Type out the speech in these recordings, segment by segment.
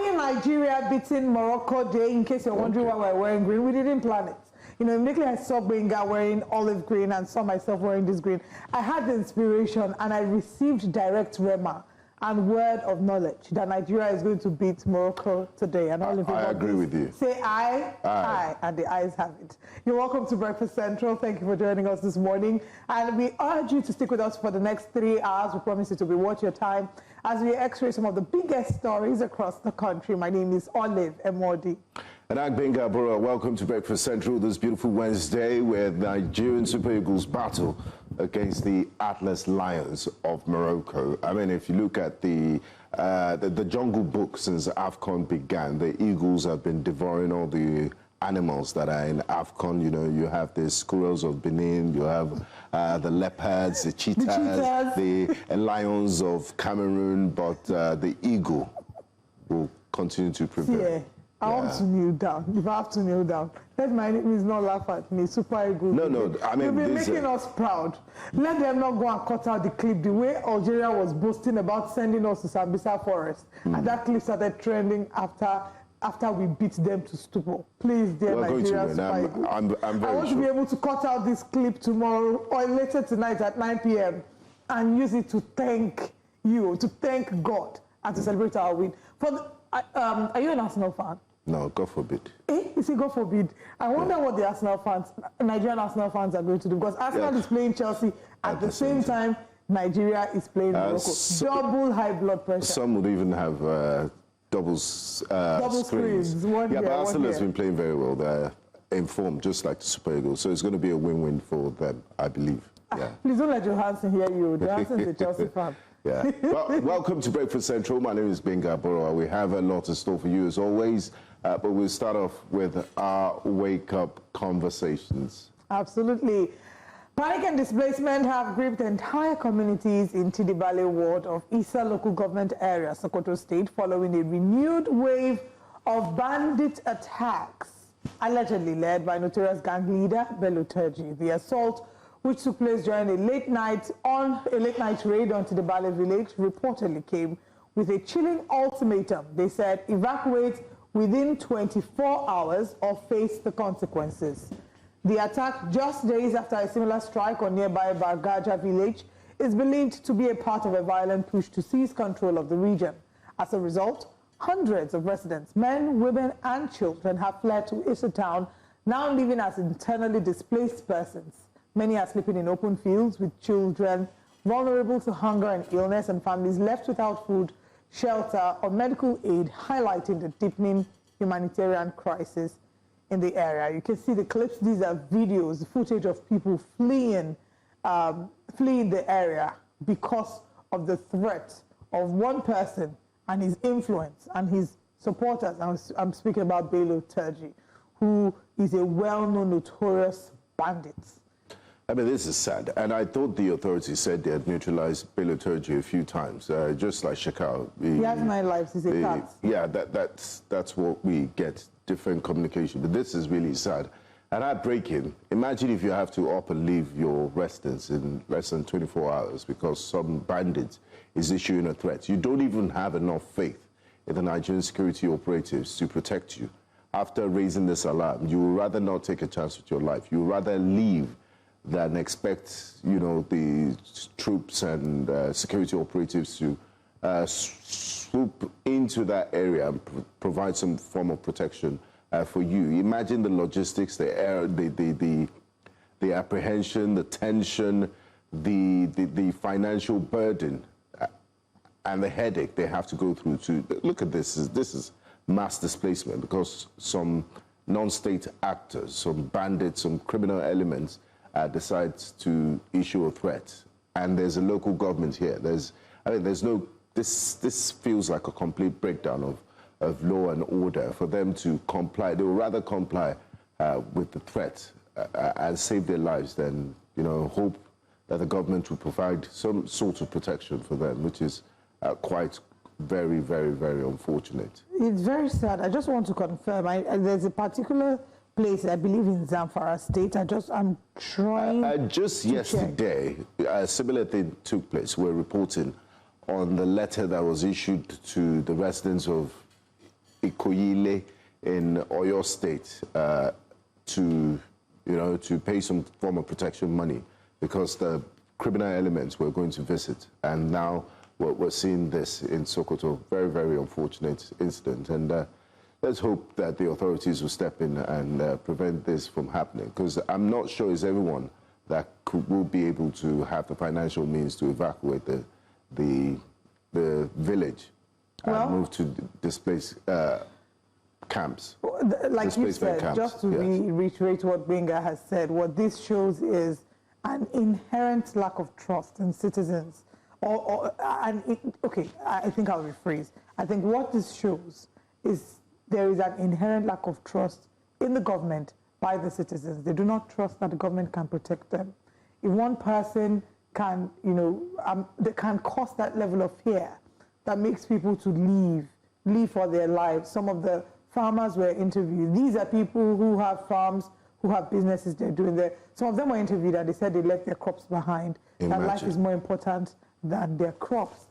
Happy Nigeria beating Morocco Day. In case you're wondering why we're wearing green, we didn't plan it. You know, immediately I saw Benga wearing olive green and saw myself wearing this green. I had the inspiration and I received direct rema and word of knowledge that Nigeria is going to beat Morocco today. And all of you I agree with you. Say aye, and the ayes have it. You're welcome to Breakfast Central. Thank you for joining us this morning. And we urge you to stick with us for the next 3 hours. We promise you to be worth your time as we x-ray some of the biggest stories across the country. My name is Olive Emodi. And I'm Benga Bora. Welcome to Breakfast Central this beautiful Wednesday, where Nigerian Super Eagles battle against the Atlas Lions of Morocco. I mean, if you look at the Jungle Book since AFCON began, the Eagles have been devouring all the animals that are in AFCON. You know, you have the squirrels of Benin, you have the leopards, the cheetahs, the lions of Cameroon, but the eagle will continue to prevail. Yeah. I want to kneel down. If I have to kneel down, let my enemies not laugh at me. Super Eagles. No, I mean, you've been making us proud. Let them not go and cut out the clip the way Algeria was boasting about sending us to Sambisa Forest. And that clip started trending after we beat them to stupor. Please, dear Nigeria Super Eagles. I'm very I want to be able to cut out this clip tomorrow or later tonight at 9 p.m. and use it to thank you, to thank God, and to celebrate our win. Are you an Arsenal fan? No, God forbid. You see, God forbid. I wonder what the Arsenal fans, Nigerian Arsenal fans are going to do, because Arsenal is playing Chelsea at the same time Nigeria is playing Morocco. Double high blood pressure. Some would even have double screens. But Arsenal has been playing very well. They're in form, just like the Super Eagles. So it's going to be a win-win for them, I believe. Yeah. Please don't let Johansson hear you. Johansson's a Chelsea fan. Yeah. Well, welcome to Breakfast Central. My name is Benga Boroa. We have a lot in store for you as always, but we'll start off with our wake-up conversations. Absolutely. Panic and displacement have gripped entire communities in Tidibale ward of Isa local government area, Sokoto State, following a renewed wave of bandit attacks, allegedly led by notorious gang leader Bello Turji. The assault, which took place during a late night raid onto the Bale village, reportedly came with a chilling ultimatum. They said evacuate within 24 hours or face the consequences. The attack, just days after a similar strike on nearby Bargaja village, is believed to be a part of a violent push to seize control of the region. As a result, hundreds of residents, men, women and children, have fled to Isa town, now living as internally displaced persons. Many are sleeping in open fields with children vulnerable to hunger and illness, and families left without food, shelter or medical aid, highlighting the deepening humanitarian crisis in the area. You can see the clips. These are videos, the footage of people fleeing the area because of the threat of one person and his influence and his supporters. I'm speaking about Bello Turji, who is a well-known notorious bandit. I mean, this is sad, and I thought the authorities said they had neutralized Bello Turji a few times, just like Shakal. He has 9 lives, he's a cat. Yeah, that's what we get, different communication, but this is really sad. And heartbreaking. Imagine if you have to up and leave your residence in less than 24 hours because some bandit is issuing a threat. You don't even have enough faith in the Nigerian security operatives to protect you. After raising this alarm, you would rather not take a chance with your life. You would rather leave than expect, you know, the troops and security operatives to swoop into that area and provide some form of protection for you. Imagine the logistics, the apprehension, the tension, the financial burden, and the headache they have to go through to look at this. This is mass displacement because some non-state actors, some bandits, some criminal elements decides to issue a threat, and there's a local government here. This feels like a complete breakdown of law and order. For them to comply, they would rather comply with the threat and save their lives than, you know, hope that the government will provide some sort of protection for them, which is quite very, very, very unfortunate. It's very sad. I just want to confirm, there's a particular place, I believe in Zamfara State. I'm trying just yesterday, a similar thing took place. We're reporting on the letter that was issued to the residents of Ikoyile in Oyo State to pay some form of protection money because the criminal elements were going to visit. And now we're seeing this in Sokoto. Very, very unfortunate incident. And let's hope that the authorities will step in and prevent this from happening, because I'm not sure it's everyone that will be able to have the financial means to evacuate the village and move to displaced camps. Like you said, camps. Just to reiterate what Benga has said, what this shows is an inherent lack of trust in citizens. I think I'll rephrase. I think what this shows is there is an inherent lack of trust in the government by the citizens. They do not trust that the government can protect them. If one person can, they can cause that level of fear that makes people to leave for their lives. Some of the farmers were interviewed. These are people who have farms, who have businesses they're doing there. Some of them were interviewed and they said they left their crops behind. That life is more important than their crops.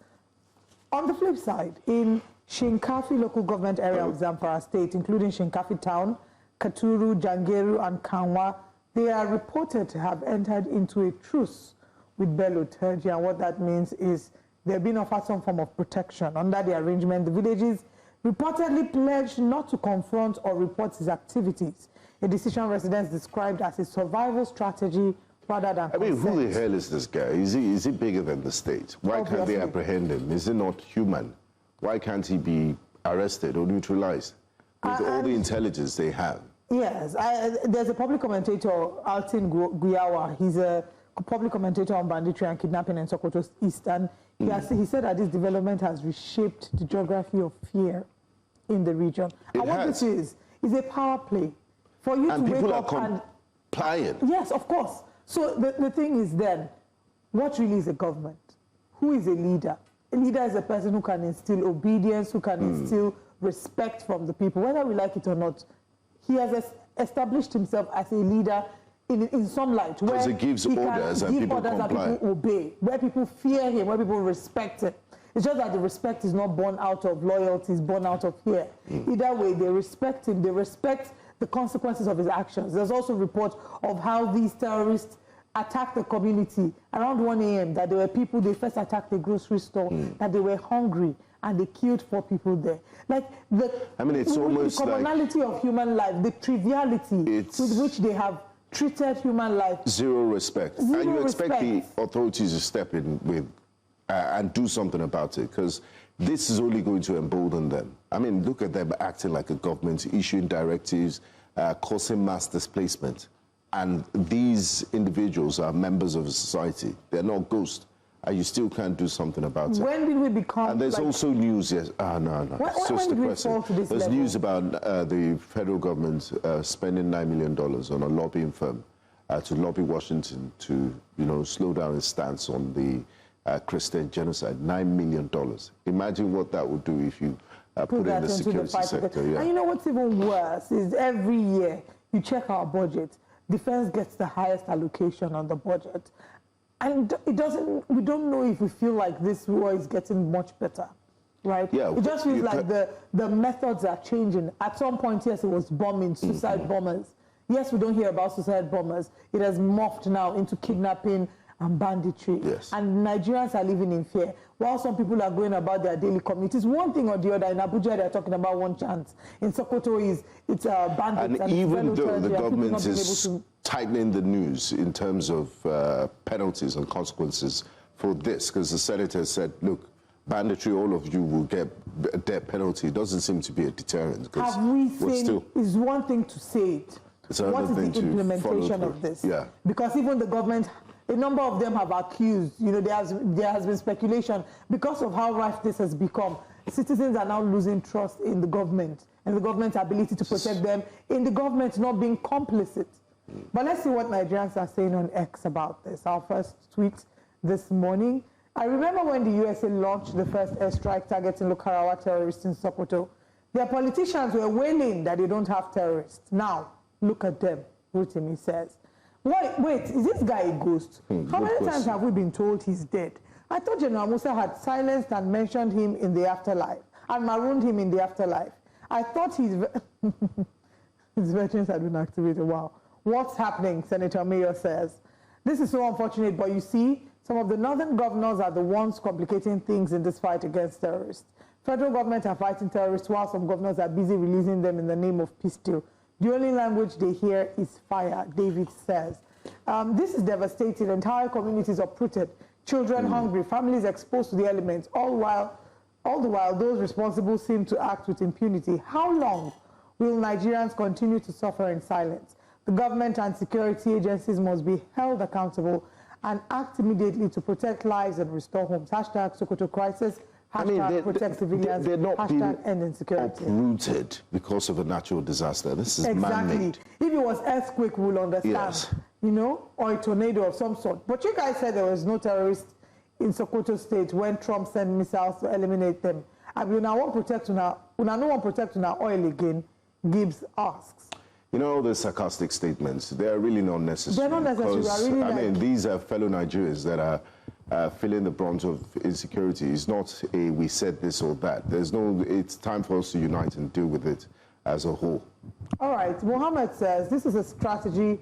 On the flip side, in Shinkafi local government area of Zamfara State, including Shinkafi town, Katuru, Jangeru, and Kanwa, they are reported to have entered into a truce with Bello Turji, and what that means is they're being offered some form of protection. Under the arrangement, the villages reportedly pledged not to confront or report his activities, a decision residents described as a survival strategy rather than consent. Who the hell is this guy? Is he bigger than the state? Why can't they apprehend him? Is he not human? Why can't he be arrested or neutralized with all the intelligence they have? Yes, there's a public commentator, Altin Guyawa. He's a public commentator on banditry and kidnapping in Sokoto East, and he said that this development has reshaped the geography of fear in the region. And what this is a power play for you to wake up and complying. Yes, of course. So the thing is then, what really is a government? Who is a leader? A leader is a person who can instill obedience, who can instill respect from the people, whether we like it or not. He has established himself as a leader in some light, where he gives orders and people comply. People obey, where people fear him, where people respect him. It's just that the respect is not born out of loyalty, it's born out of fear. Either way, they respect him, they respect the consequences of his actions. There's also reports of how these terrorists attacked the community around 1 a.m., that there were people, they first attacked a grocery store, that they were hungry, and they killed 4 people there. Like it's almost the commonality of human life, the triviality with which they have treated human life. Zero respect. And you expect the authorities to step in with and do something about it, because this is only going to embolden them. Look at them acting like a government, issuing directives, causing mass displacement. And these individuals are members of society. They're not ghosts. And you still can't do something about it. When did we become... And there's also news, yes. No. It's just depressing. There's news about the federal government spending $9 million on a lobbying firm to lobby Washington to, slow down its stance on the Christian genocide. $9 million. Imagine what that would do if you put it in the security sector. Yeah. And you know what's even worse is every year you check our budget, defense gets the highest allocation on the budget. And we don't know if we feel like this war is getting much better, right? Yeah, it just feels like the methods are changing. At some point, yes, it was bombing, suicide bombers. Yes, we don't hear about suicide bombers. It has morphed now into kidnapping and banditry. Yes. And Nigerians are living in fear. While some people are going about their daily communities, one thing or the other. In Abuja, they're talking about one chance. In Sokoto, it's bandits. And even though the government is tightening the news in terms of penalties and consequences for this, because the senator said, look, banditry, all of you will get a death penalty. It doesn't seem to be a deterrent. Have we seen, is one thing to say it. What is the implementation of this? Yeah. Because even the government, a number of them have accused, there has been speculation because of how rife this has become. Citizens are now losing trust in the government and the government's ability to protect them, in the government not being complicit. But let's see what Nigerians are saying on X about this. Our first tweet this morning. I remember when the USA launched the first airstrike targeting Lokarawa terrorists in Sokoto. Their politicians were wailing that they don't have terrorists. Now, look at them, Rotimi says. Wait, is this guy a ghost? How many times have we been told he's dead? I thought General Musa had silenced and mentioned him in the afterlife and marooned him in the afterlife. I thought his veterans had been activated. Wow. What's happening, Senator Mayor says. This is so unfortunate, but you see, some of the northern governors are the ones complicating things in this fight against terrorists. Federal government are fighting terrorists while some governors are busy releasing them in the name of peace deal. The only language they hear is fire, David says. This is devastating. Entire communities uprooted, children hungry, families exposed to the elements, all the while those responsible seem to act with impunity. How long will Nigerians continue to suffer in silence? The government and security agencies must be held accountable and act immediately to protect lives and restore homes. Hashtag Sokoto crisis. Hashtag protect civilians. They're not hashtag end insecurity. Uprooted because of a natural disaster. This is man-made. If it was earthquake, we'll understand. Yes. You know, or a tornado of some sort. But you guys said there was no terrorist in Sokoto State when Trump sent missiles to eliminate them. And we now want to protect our oil again, Gibbs asks. You know, the sarcastic statements, they're really not necessary. They're not necessary. Because, Really I mean, these are fellow Nigerians that are feeling the brunt of insecurity. It's not a we said this or that. It's time for us to unite and deal with it as a whole. All right. Mohammed says this is a strategy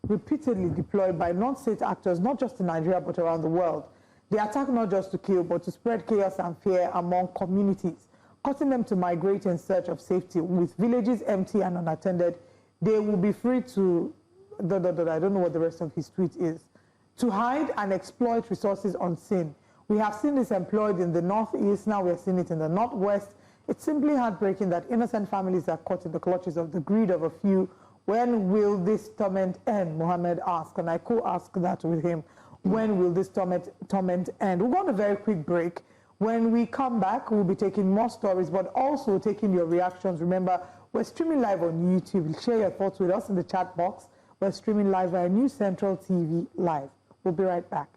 repeatedly deployed by non-state actors, not just in Nigeria, but around the world. They attack not just to kill, but to spread chaos and fear among communities, causing them to migrate in search of safety. With villages empty and unattended, they will be free to, I don't know what the rest of his tweet is, to hide and exploit resources unseen. We have seen this employed in the northeast, now we're seeing it in the northwest. It's simply heartbreaking that innocent families are caught in the clutches of the greed of a few. When will this torment end? Mohammed asked, and I co-ask that with him. When will this torment end? We'll go on a very quick break. When we come back, we'll be taking more stories, but also taking your reactions. Remember, we're streaming live on YouTube. Share your thoughts with us in the chat box. We're streaming live via News Central TV Live. We'll be right back.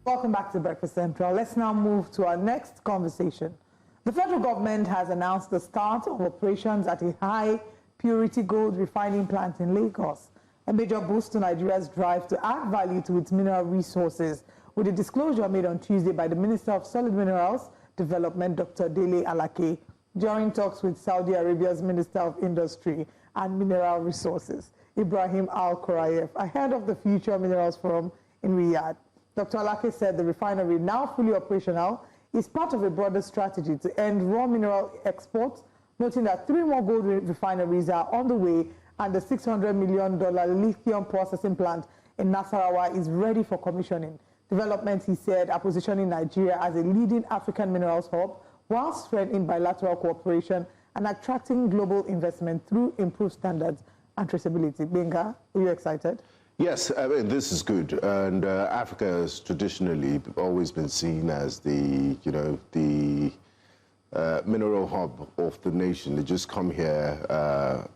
Welcome back to Breakfast Central. Let's now move to our next conversation. The federal government has announced the start of operations at a high-purity gold refining plant in Lagos, a major boost to Nigeria's drive to add value to its mineral resources, with a disclosure made on Tuesday by the Minister of Solid Minerals Development, Dr. Dele Alake, during talks with Saudi Arabia's Minister of Industry and Mineral Resources, Ibrahim Al-Korayev, ahead of the Future Minerals Forum in Riyadh. Dr. Alake said the refinery, now fully operational, is part of a broader strategy to end raw mineral exports, noting that 3 more gold refineries are on the way and the $600 million lithium processing plant in Nasarawa is ready for commissioning. Developments, he said, are positioning Nigeria as a leading African minerals hub while strengthening bilateral cooperation and attracting global investment through improved standards and traceability. Benga, are you excited? Yes, I mean, this is good. And Africa has traditionally always been seen as the mineral hub of the nation. They just come here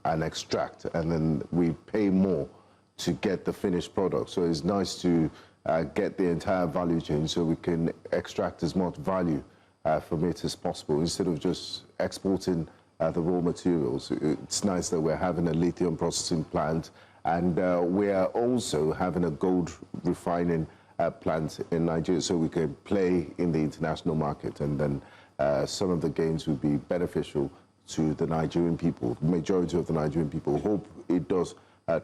and extract, and then we pay more to get the finished product. So it's nice to get the entire value chain so we can extract as much value from it as possible instead of just exporting the raw materials. It's nice that we're having a lithium processing plant, and we're also having a gold refining plant in Nigeria so we can play in the international market, and then some of the gains will be beneficial to the Nigerian people. The majority of the Nigerian people hope it does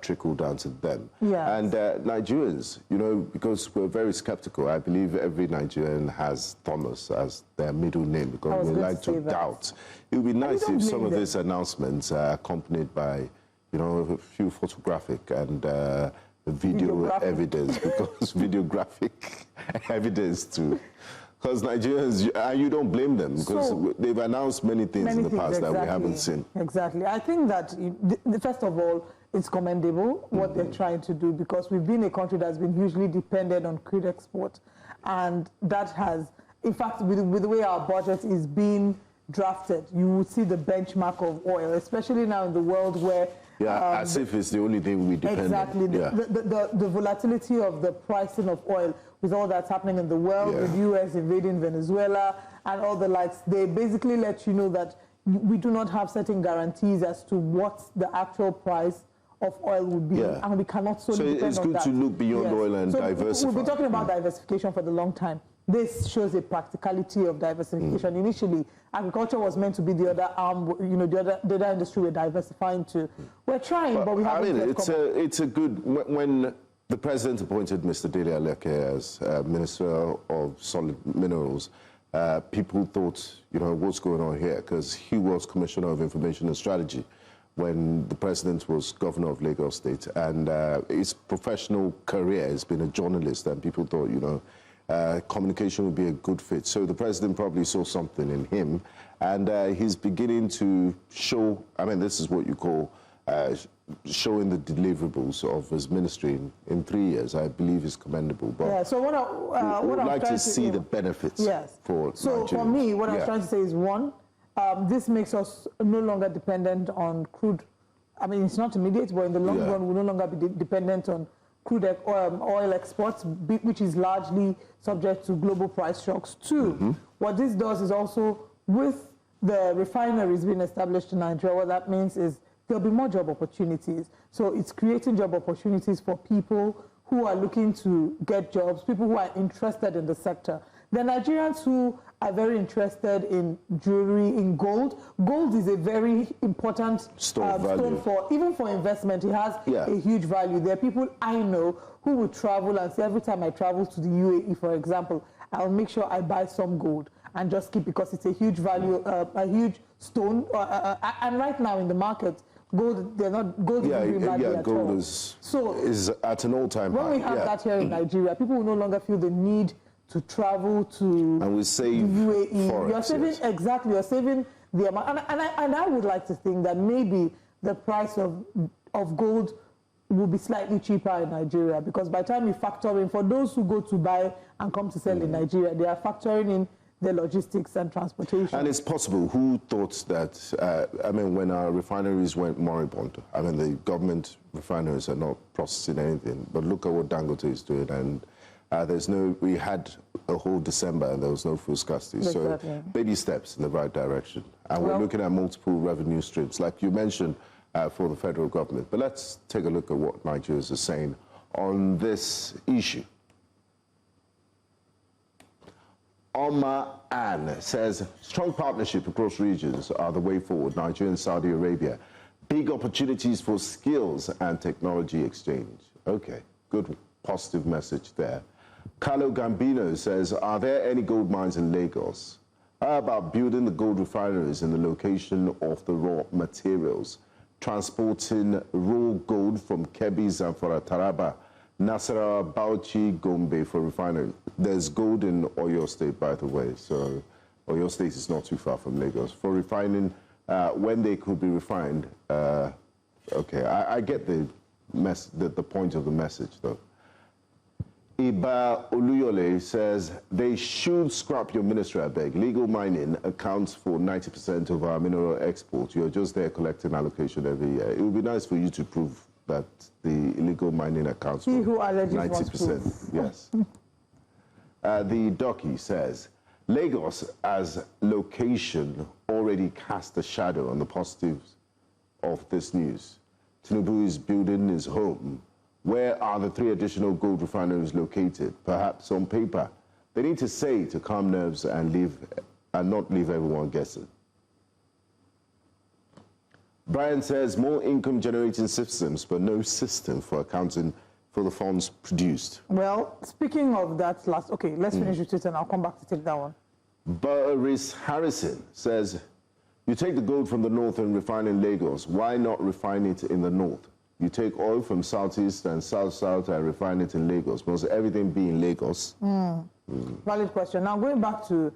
trickle down to them. Yes. And Nigerians, you know, because we're very skeptical, I believe every Nigerian has Thomas as their middle name because we like to doubt. It would be nice if some of these announcements are accompanied by, you know, a few photographic and video evidence, because videographic evidence too. Because Nigerians, you don't blame them, because they've announced many things in the past that we haven't seen. Exactly. I think that, first of all, it's commendable what they're trying to do, because we've been a country that's been hugely dependent on crude export. And that has, in fact, with the way our budget is being drafted, you would see the benchmark of oil, especially now in the world where... Yeah, as if it's the only thing we depend exactly, on. Exactly. The volatility of the pricing of oil with all that's happening in the world, with U.S. invading Venezuela and all the likes, they basically let you know that we do not have certain guarantees as to what the actual price of oil would be, and we cannot solely depend on that. So it's good to look beyond oil and diversify. We've been talking about diversification for the long time. this shows a practicality of diversification. Initially, agriculture was meant to be the other arm, the other industry we're diversifying to. We're trying, but we haven't. I mean, it's a good, when the president appointed Mr. Dele Aleke as Minister of Solid Minerals, people thought, what's going on here? Because he was Commissioner of Information and Strategy when the president was governor of Lagos State, and his professional career has been a journalist, and people thought, communication would be a good fit. So the president probably saw something in him, and he's beginning to show, I mean, this is what you call showing the deliverables of his ministry in 3 years. I believe is commendable. But yeah, so what I would like to see the benefits for So Nigerians. For me, what I was trying to say is, one, this makes us no longer dependent on crude. I mean, it's not immediate, but in the long run, we'll no longer be dependent on crude oil exports, which is largely subject to global price shocks. Two, what this does is also, with the refineries being established in Nigeria, what that means is there'll be more job opportunities. So it's creating job opportunities for people who are looking to get jobs, people who are interested in the sector. The Nigerians who are very interested in jewelry, in gold. Gold is a very important stone for, even for investment. It has a huge value. There are people I know who will travel and say, every time I travel to the UAE, for example, I'll make sure I buy some gold and just keep, because it's a huge value, a huge stone. And right now in the market, gold, gold isn't value at all. Gold is at an all-time high. When we have that here in Nigeria, people will no longer feel the need to travel to and we save UAE. Forex, you're saving exactly. You're saving the amount, and I would like to think that maybe the price of gold will be slightly cheaper in Nigeria, because by the time you factor in, for those who go to buy and come to sell in Nigeria, they are factoring in the logistics and transportation. And it's possible. Who thought that? I mean, when our refineries went moribund, I mean, the government refineries are not processing anything. But look at what Dangote is doing, and we had a whole December and there was no fuel scarcity. So baby steps in the right direction. And we're looking at multiple revenue streams, like you mentioned, for the federal government. But let's take a look at what Nigerians are saying on this issue. Omar Ann says, strong partnership across regions are the way forward. Nigeria and Saudi Arabia. Big opportunities for skills and technology exchange. Okay, good, positive message there. Carlo Gambino says, are there any gold mines in Lagos? How about building the gold refineries in the location of the raw materials? Transporting raw gold from Kebbi, Zamfara, Taraba, Nasarawa, Bauchi, Gombe for refinery. There's gold in Oyo State, by the way, so Oyo State is not too far from Lagos. For refining, when they could be refined, okay, I get the point of the message, though. Iba Oluyole says, they should scrap your ministry, I beg. Legal mining accounts for 90% of our mineral exports. You're just there collecting allocation every year. It would be nice for you to prove that the illegal mining accounts for 90%. Yes. The docky says, Lagos as location already cast a shadow on the positives of this news. Tinubu is building his home. Where are the 3 additional gold refineries located? Perhaps on paper. They need to say to calm nerves and not leave everyone guessing. Brian says, more income generating systems, but no system for accounting for the funds produced. Well, speaking of that last, okay, let's finish with it and I'll come back to take that one. Boris Harrison says, you take the gold from the north and refine in Lagos. Why not refine it in the north? You take oil from southeast and south-south and refine it in Lagos. Must everything be in Lagos? Valid question. Now, going back to,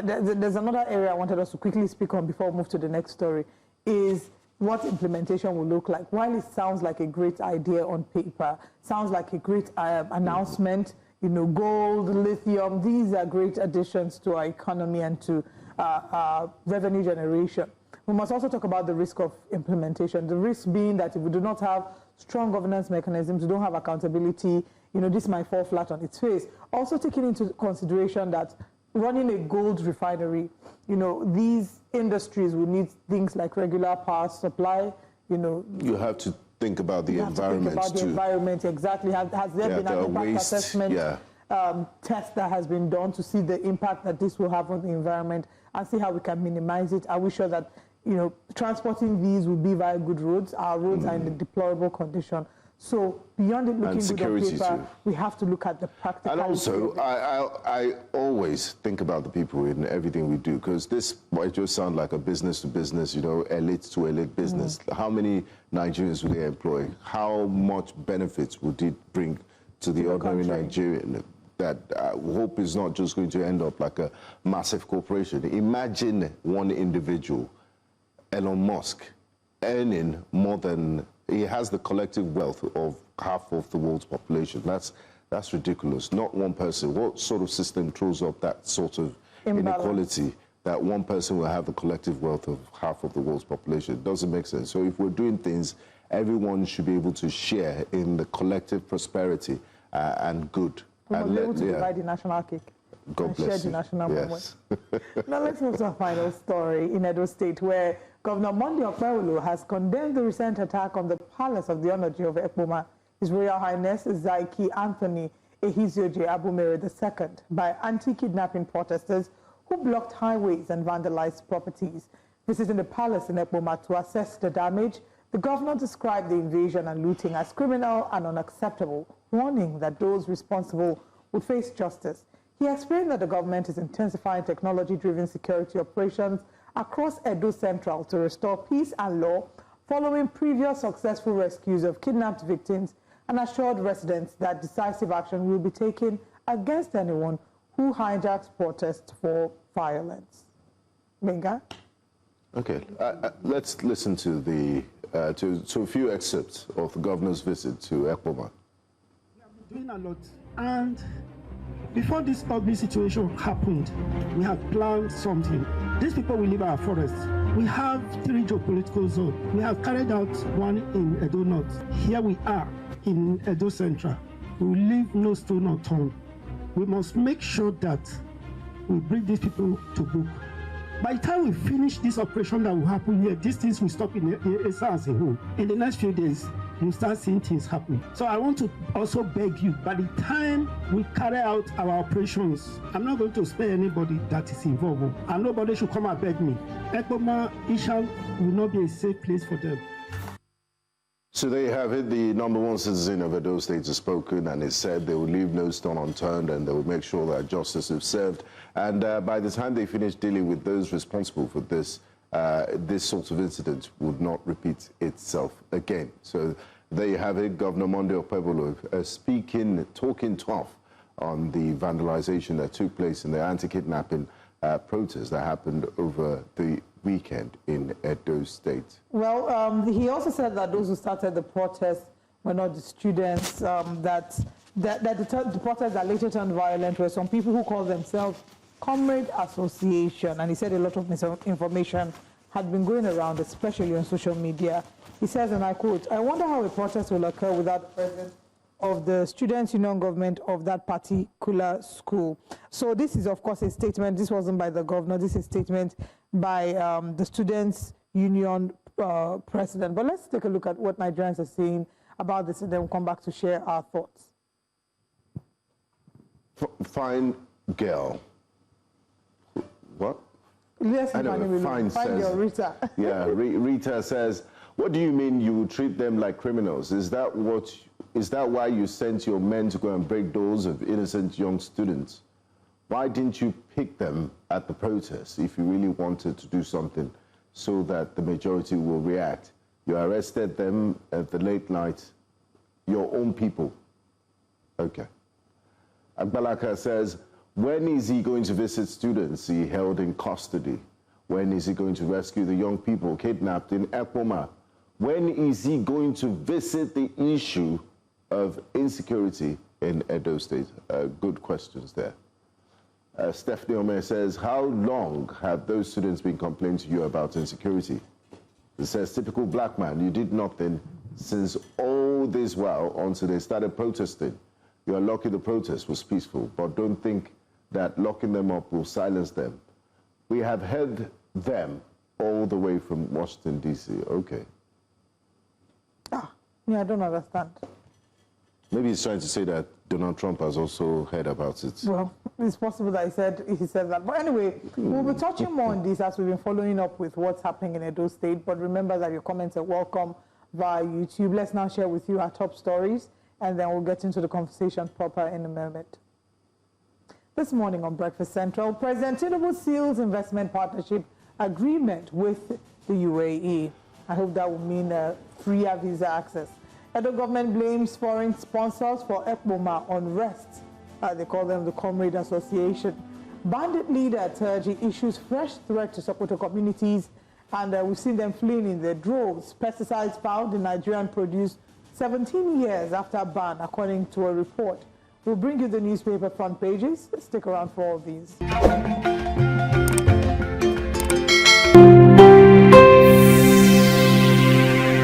there's another area I wanted us to quickly speak on before we move to the next story, is what implementation will look like. While it sounds like a great idea on paper, sounds like a great announcement, gold, lithium, these are great additions to our economy and to revenue generation. We must also talk about the risk of implementation. The risk being that if we do not have strong governance mechanisms, we don't have accountability, this might fall flat on its face. Also taking into consideration that running a gold refinery, these industries will need things like regular power supply, You have to think about the environment too. The environment, exactly. Has there been an impact assessment? test that has been done to see the impact that this will have on the environment and see how we can minimize it? Are we sure that, you know, transporting these will be via good roads? Our roads are in a deplorable condition. So beyond it looking good on paper, we have to look at the practical. And also, I always think about the people in everything we do, because this might just sound like a business to business, you know, elite to elite business. How many Nigerians would they employ? How much benefits would it bring to the ordinary Nigerian? That hope is not just going to end up like a massive corporation. Imagine one individual, Elon Musk, earning more than, he has the collective wealth of half of the world's population. That's ridiculous. Not one person. What sort of system throws up that sort of inequality that one person will have the collective wealth of half of the world's population? It doesn't make sense. So if we're doing things, everyone should be able to share in the collective prosperity and good. We must be able to divide the national cake. God bless share you. the national Yes. moment. Now let's move to our final story in Edo State, where Governor Monday Okpebholo has condemned the recent attack on the palace of the Honorji of Ekpoma, His Royal Highness Zaiki Anthony Ehizioje Abumere II, by anti-kidnapping protesters who blocked highways and vandalized properties. Visiting the palace in Ekpoma to assess the damage, the governor described the invasion and looting as criminal and unacceptable, warning that those responsible would face justice. He explained that the government is intensifying technology-driven security operations across Edo Central to restore peace and law following previous successful rescues of kidnapped victims, and assured residents that decisive action will be taken against anyone who hijacks protests for violence. Benga? Okay, let's listen to the to a few excerpts of the governor's visit to Ekpoma. We have been doing a lot, and before this ugly situation happened, we had planned something. These people will leave our forests. We have 3 geopolitical zones. We have carried out one in Edo North. Here we are in Edo Central. We will leave no stone unturned. We must make sure that we bring these people to book. By the time we finish this operation that will happen here, these things will stop in Esa as a whole. In the next few days, you'll start seeing things happen. So I want to also beg you, by the time we carry out our operations, I'm not going to spare anybody that is involved. And nobody should come and beg me. Ekpoma, Isha will not be a safe place for them. So there you have it. The #1 citizen of Edo State has spoken, and it said they will leave no stone unturned and they will make sure that justice is served. And by the time they finish dealing with those responsible for this, this sort of incident would not repeat itself again. So there you have it. Governor Monday Okpebholo speaking, talking tough on the vandalization that took place in the anti-kidnapping protest that happened over the weekend in Edo State. Well, he also said that those who started the protest were not the students, that the protests that later turned violent were some people who call themselves Comrade Association, and he said a lot of misinformation had been going around, especially on social media. He says, and I quote, "I wonder how a protest will occur without the presence of the Students' Union government of that particular school." So this is, of course, a statement. This wasn't by the governor. This is a statement by the Students' Union president. But let's take a look at what Nigerians are saying about this, and then we'll come back to share our thoughts. Fine girl. What? Yes, fine girl, Rita. Yeah, Rita says, "What do you mean you will treat them like criminals? Is that why you sent your men to go and break doors of innocent young students? Why didn't you pick them at the protest if you really wanted to do something so that the majority will react? You arrested them at the late night, your own people." Okay. Agbalaka says, "When is he going to visit students he held in custody? When is he going to rescue the young people kidnapped in Ekpoma? When is he going to visit the issue of insecurity in Edo State?" Good questions there. Stephanie Omer says, "How long have those students been complaining to you about insecurity?" It says, "Typical black man, you did nothing since all this while until they started protesting. You are lucky the protest was peaceful, but don't think that locking them up will silence them. We have heard them all the way from Washington, D.C. Okay. Yeah, I don't understand. Maybe he's trying to say that Donald Trump has also heard about it. Well, it's possible that he said that. But anyway, we'll be touching more on this as we've been following up with what's happening in Edo State. But remember that your comments are welcome via YouTube. Let's now share with you our top stories, and then we'll get into the conversation proper in a moment. This morning on Breakfast Central, President Tinubu seals investment partnership agreement with the UAE. I hope that will mean freer visa access. Edo government blames foreign sponsors for Ekpoma unrest. They call them the Comrade Association. Bandit leader Turji issues fresh threat to Sokoto communities, and we've seen them fleeing in their droves. Pesticides found in Nigerian produce 17 years after ban, according to a report. We'll bring you the newspaper front pages. Stick around for all these.